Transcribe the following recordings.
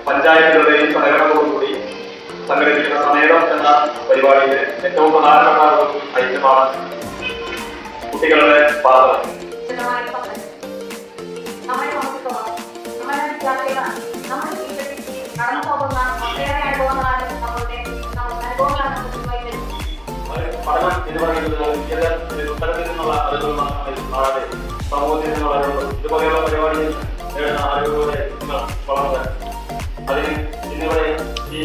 പഞ്ചായത്തുകളുടെയും സഹകരണത്തോടുകൂടി സംഘടിപ്പിക്കുന്ന സമേതം എന്ന പരിപാടിയിലെ ഏറ്റവും പ്രധാനപ്പെട്ട ഒരു ഐറ്റമാണ് കുട്ടികളുടെ പാഠം. പഠനം എന്ന് പറയുന്നത് പുസ്തകത്തിൽ നിന്നുള്ള അറിവുകൾ മാത്രമേ സമൂഹത്തിൽ നിന്നുള്ള അറിവുകൾ ഇതുപോലെയുള്ള പരിപാടിയിൽ നേടുന്ന അറിവുകളുടെ വളർന്ന് അതിന് ഇന്നിവിടെ ഈ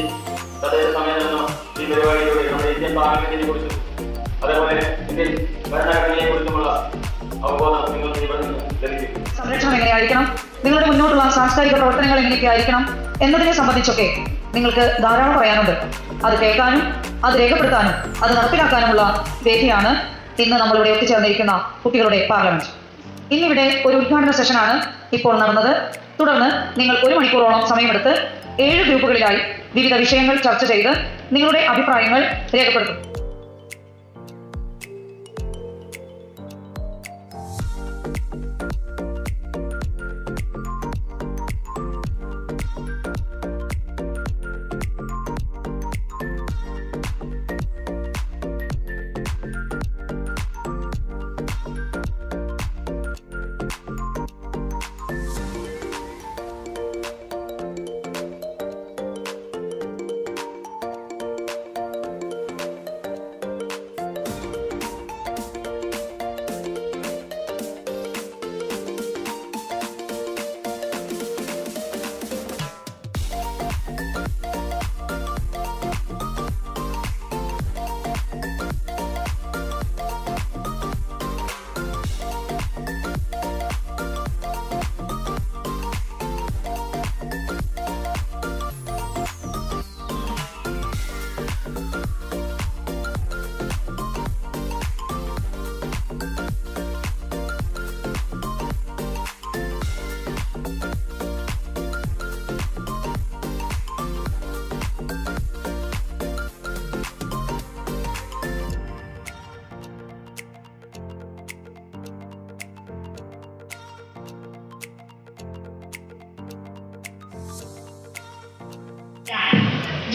തദ്ദേശ സമ്മേളനം ഈ പരിപാടിയിലൂടെ നമ്മുടെ ഇന്ത്യൻ പാർലമെന്റിനെ കുറിച്ചും അതേപോലെ ഇന്ത്യൻ ഭരണഘടനയെ കുറിച്ചുമുള്ള അവബോധം നിങ്ങൾക്ക് ഇവിടെ നിന്ന് ലഭിക്കും. സംരക്ഷണം എങ്ങനെയായിരിക്കണം, നിങ്ങളുടെ മുന്നോട്ടുള്ള സാംസ്കാരിക പ്രവർത്തനങ്ങൾ എങ്ങനെയൊക്കെ ആയിരിക്കണം എന്നതിനെ സംബന്ധിച്ചൊക്കെ നിങ്ങൾക്ക് ധാരാളം പറയാനുണ്ട്. അത് കേൾക്കാനും അത് രേഖപ്പെടുത്താനും അത് നടപ്പിലാക്കാനുമുള്ള വേദിയാണ് ഇന്ന് നമ്മളിവിടെ എത്തിച്ചേർന്നിരിക്കുന്ന കുട്ടികളുടെ പാർലമെന്റ്. ഇന്നിവിടെ ഒരു ഉദ്ഘാടന സെഷനാണ് ഇപ്പോൾ നടന്നത്. തുടർന്ന് നിങ്ങൾ 1 മണിക്കൂറോളം സമയമെടുത്ത് 7 ഗ്രൂപ്പുകളിലായി വിവിധ വിഷയങ്ങൾ ചർച്ച ചെയ്ത് നിങ്ങളുടെ അഭിപ്രായങ്ങൾ രേഖപ്പെടുത്തും.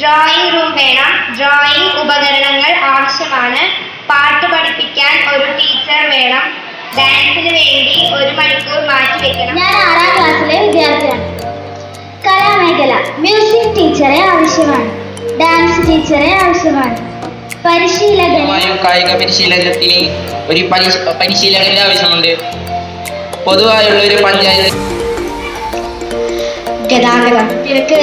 ഡ്രോയിങ് റൂം വേണം. ഡ്രോയിങ് ഉപകരണങ്ങൾ ആവശ്യമാണ്. പാട്ട് പഠിപ്പിക്കാൻ ഒരു ടീച്ചർ വേണം. ഡാൻസിന് വേണ്ടി 1 മണിക്കൂർ മാറ്റി വെക്കണം. ഞാൻ 6ാം ക്ലാസ്സിലെ വിദ്യാർത്ഥിയാണ്. കലാമേഖല മ്യൂസിക് ടീച്ചറെ ആവശ്യമാണ്. ഡാൻസ് ടീച്ചറെ ആവശ്യമാണ്. കായിക പരിശീലനത്തിന് ഒരു പരിശീലകന്റെ ആവശ്യമുണ്ട്. പൊതുവായുള്ള ഒരു പഞ്ചായത്ത് ഗതാഗതം തിരക്ക്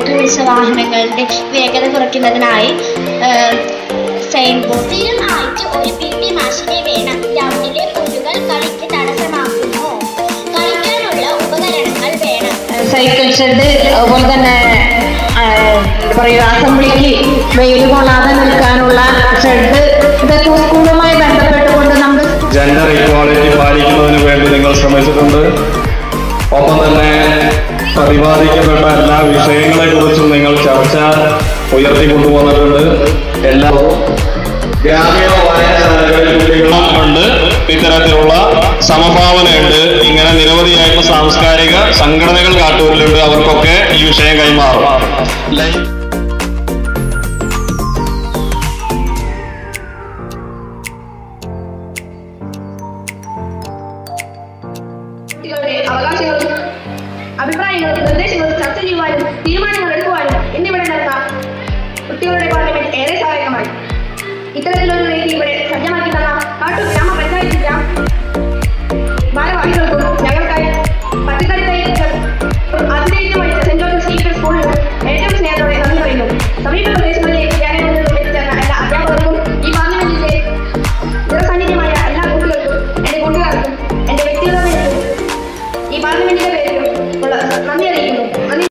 പിടിച്ച വാഹനങ്ങളുടെ വേഗത കുറയ്ക്കുന്നതിനായി സൈൻ ബോർഡ്. സ്ഥിരമായിട്ട് ഒരു PT മാഷിനെ വേണം. ഗ്രൗണ്ടിലെ പുല്ലുകൾ കളിക്ക് തടസ്സമാക്കുന്നു. കളിക്കാനുള്ള ഉപകരണങ്ങൾ വേണം. സൈക്കിൾ ഷെഡ്, അതുപോലെ തന്നെ അസംബ്ലിക്ക് വെയിൽ കൊള്ളാതെ നിൽക്കാനുള്ള ഷെഡ്, ഇതൊക്കെ സ്കൂളുമായി ബന്ധപ്പെട്ടുകൊണ്ട് നമ്മൾ ജെൻഡർ ഇക്വാളിറ്റി പാലിക്കുന്നതിന് വേണ്ടി നിങ്ങൾ ശ്രമിച്ചിട്ടുണ്ട്. ഒപ്പം തന്നെ പ്രതിപാദിക്കപ്പെട്ട എല്ലാ വിഷയങ്ങളെ കുറിച്ചും നിങ്ങൾ ചർച്ച ഉയർത്തിക്കൊണ്ടുവന്നിട്ടുണ്ട്. എല്ലാ ഗ്രാമീണ വായനശാലകളിൽ കുട്ടികളുണ്ട്. ഇത്തരത്തിലുള്ള സമഭാവനയുണ്ട്. ഇങ്ങനെ നിരവധിയായിട്ടുള്ള സാംസ്കാരിക സംഘടനകൾ കാട്ടൂരിലുണ്ട്. അവർക്കൊക്കെ ഈ വിഷയം കൈമാറും. അവകാശങ്ങളും അഭിപ്രായങ്ങളും നിർദ്ദേശങ്ങളും ചർച്ച ചെയ്യുവാനും തീരുമാനങ്ങൾ എടുക്കുവാനും എന്നിവിടെ നടന്ന കുട്ടികളുടെ പാർലമെന്റ് ഏറെ സഹായകമാണ്.